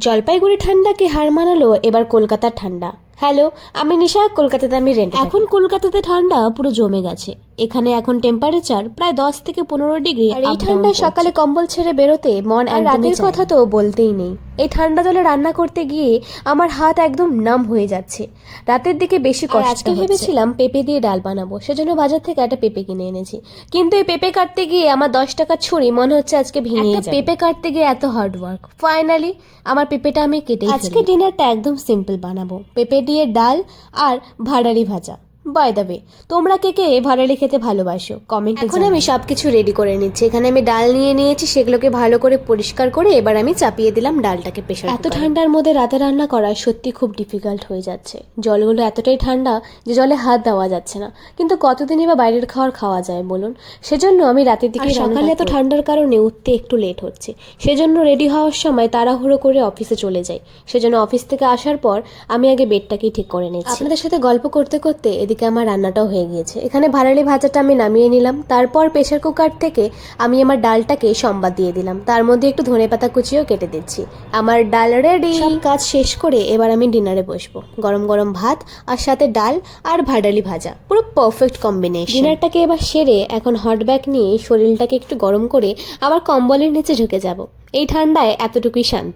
জলপাইগুড়ি ঠান্ডাকে হার মানালো এবার কলকাতার ঠান্ডা। হ্যালো, আমি নিশা, কলকাতাতে আমি রেন্ট। এখন কলকাতাতে ঠান্ডা পুরো জমে গেছে। এখানে এখন টেম্পারেচার প্রায় 10 থেকে 15 ডিগ্রি। আর এই ঠান্ডায় সকালে কম্বল ছেড়ে বেরোতে মন একদমই রাতের কথা তো বলতেই নেই। এই ঠান্ডা জলে রান্না করতে গিয়ে আমার হাত একদম নাম হয়ে যাচ্ছে। রাতের দিকে বেশি কষ্ট। আজকে ভেবেছিলাম পেঁপে দিয়ে ডাল বানাবো, সেজন্য বাজার থেকে একটা পেঁপে কিনে এনেছি। কিন্তু এই পেঁপে কাটতে গিয়ে আমার 10 টাকার ছুরি মনে হচ্ছে আজকে ভেঙে যাবে। পেঁপে কাটতে গিয়ে এত হার্ড ওয়ার্ক, ফাইনালি আমার পেঁপেটা আমি কেটে। আজকে ডিনারটা একদম সিম্পল বানাবো, পেঁপে দিয়ে ডাল আর ভাড়ালি ভাজা। বাই দ্য ওয়ে, তোমরা কে কে ভাড়ালি খেতে ভালোবাসো কমেন্টে। এখন আমি সবকিছু রেডি করে নিচ্ছি। এখানে আমি ডাল নিয়ে নিয়েছি, সেগুলোকে ভালো করে পরিষ্কার করে এবার আমি চাপিয়ে দিলাম ডালটাকে প্রেসার। এত ঠান্ডার মধ্যে রাতে রান্না করা সত্যি খুব ডিফিকাল্ট হয়ে যাচ্ছে। জলগুলো এতটাই ঠান্ডা যে জলে হাত দেওয়া যাচ্ছে না। কিন্তু কতদিনই বা বাইরের খাবার খাওয়া যায় বলুন? সেজন্য আমি রাতের দিকে, সকালে এত ঠান্ডার কারণে উঠতে একটু লেট হচ্ছে, সেজন্য রেডি হওয়ার সময় তাড়াহুড়ো করে অফিসে চলে যাই। সেজন্য অফিস থেকে আসার পর আমি আগে বেডটাকেই ঠিক করে নিচ্ছি। আপনাদের সাথে গল্প করতে করতে এদিকে আমার রান্নাটাও হয়ে গিয়েছে। এখানে ভাড়ালি ভাজাটা আমি নামিয়ে নিলাম। তারপর প্রেসার কুকার থেকে আমি আমার ডালটাকে সম্বাদ দিয়ে দিলাম, তার মধ্যে একটু ধনেপাতা কুচিও কেটে দিচ্ছি। আমার ডাল রেডি। সব কাজ শেষ করে এবার আমি ডিনারে বসবো। গরম গরম ভাত আর সাথে ডাল আর ভাড়ালি ভাজা, পুরো পারফেক্ট কম্বিনেশন। ডিনারটাকে এবার সেরে এখন হট ব্যাগ নিয়ে শরীরটাকে একটু গরম করে আবার কম্বলের নিচে ঢুকে যাব। এই ঠান্ডায় এতটুকুই শান্তি।